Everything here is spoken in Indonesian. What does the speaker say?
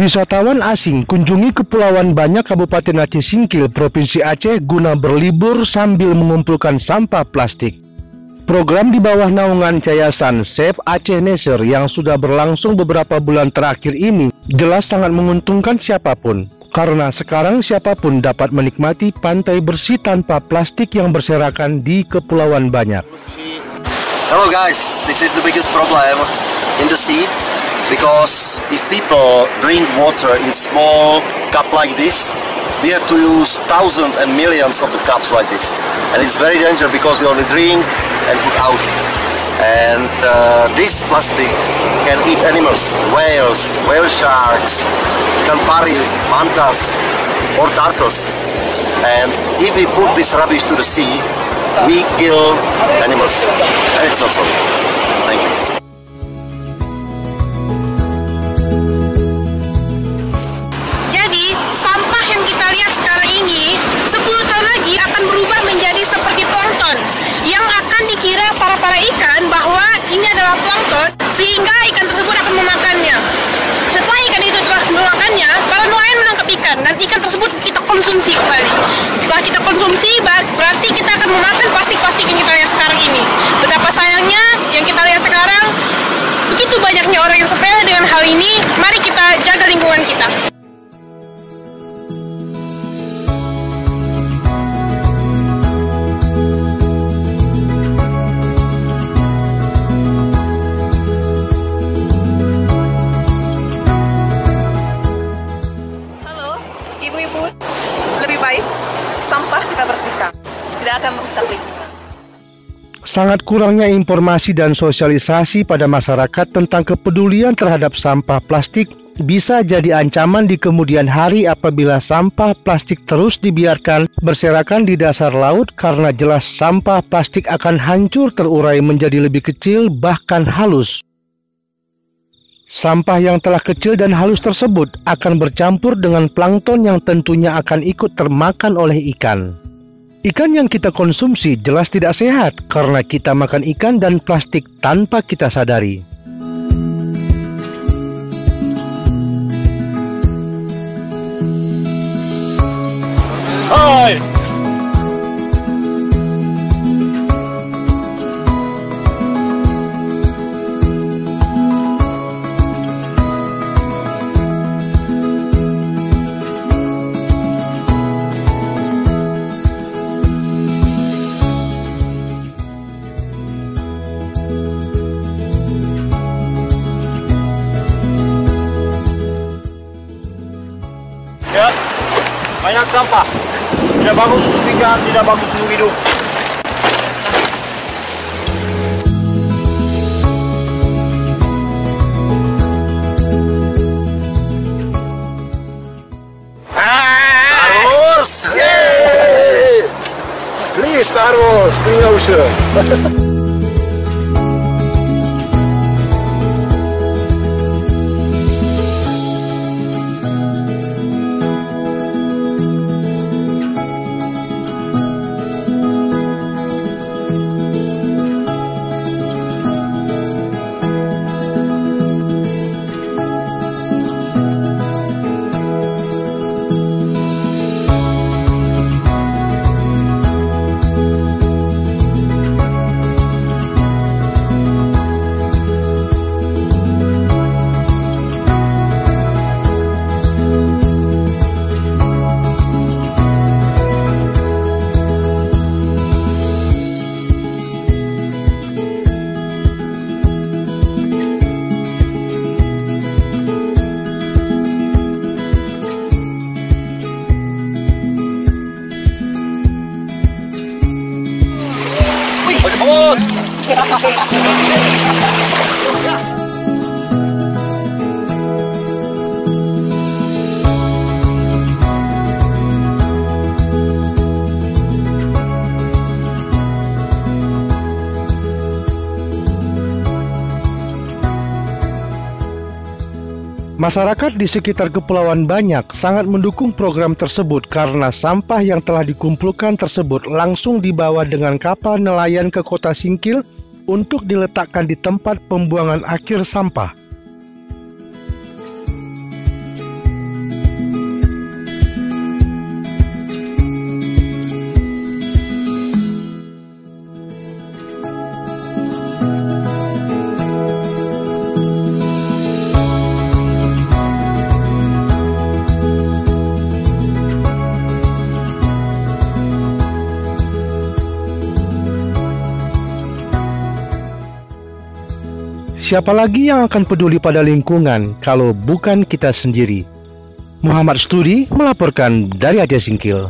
Wisatawan asing kunjungi Kepulauan Banyak Kabupaten Aceh Singkil, Provinsi Aceh guna berlibur sambil mengumpulkan sampah plastik. Program di bawah naungan Yayasan Save Aceh Nature yang sudah berlangsung beberapa bulan terakhir ini jelas sangat menguntungkan siapapun. Karena sekarang siapapun dapat menikmati pantai bersih tanpa plastik yang berserakan di Kepulauan Banyak. Hello guys, this is the biggest problem in the sea. Because if people drink water in small cup like this, we have to use thousands and millions of the cups like this. And it's very dangerous because we only drink and put out. And this plastic can eat animals, whales, whale sharks, ikan pari, mantas, or turtles. And if we put this rubbish to the sea, we kill animals. And it's not so. Thank you. Para ikan bahwa ini adalah plankton, sehingga ikan tersebut akan memakannya. Setelah ikan itu telah memakannya, para nelayan menangkap ikan dan ikan tersebut kita konsumsi kembali. Setelah kita konsumsi, berarti kita akan memakan plastik-plastik yang kita lihat sekarang ini. Betapa sayangnya yang kita lihat sekarang, begitu banyaknya orang yang sepele dengan hal ini. Mari kita jaga lingkungan kita. Lebih baik sampah kita bersihkan, tidak akan merusak lingkungan. Sangat kurangnya informasi dan sosialisasi pada masyarakat tentang kepedulian terhadap sampah plastik bisa jadi ancaman di kemudian hari apabila sampah plastik terus dibiarkan berserakan di dasar laut, karena jelas sampah plastik akan hancur terurai menjadi lebih kecil bahkan halus. Sampah yang telah kecil dan halus tersebut akan bercampur dengan plankton yang tentunya akan ikut termakan oleh ikan. Ikan yang kita konsumsi jelas tidak sehat karena kita makan ikan dan plastik tanpa kita sadari. Hai! Banyak sampah, tidak bagus untuk ikan, tidak bagus untuk hidup. Star Wars! Yeay! Please, Star Wars, clean ocean. Masyarakat di sekitar Kepulauan Banyak sangat mendukung program tersebut karena sampah yang telah dikumpulkan tersebut langsung dibawa dengan kapal nelayan ke Kota Singkil untuk diletakkan di tempat pembuangan akhir sampah. siapa lagi yang akan peduli pada lingkungan kalau bukan kita sendiri? Muhammad Studi melaporkan dari Aceh Singkil.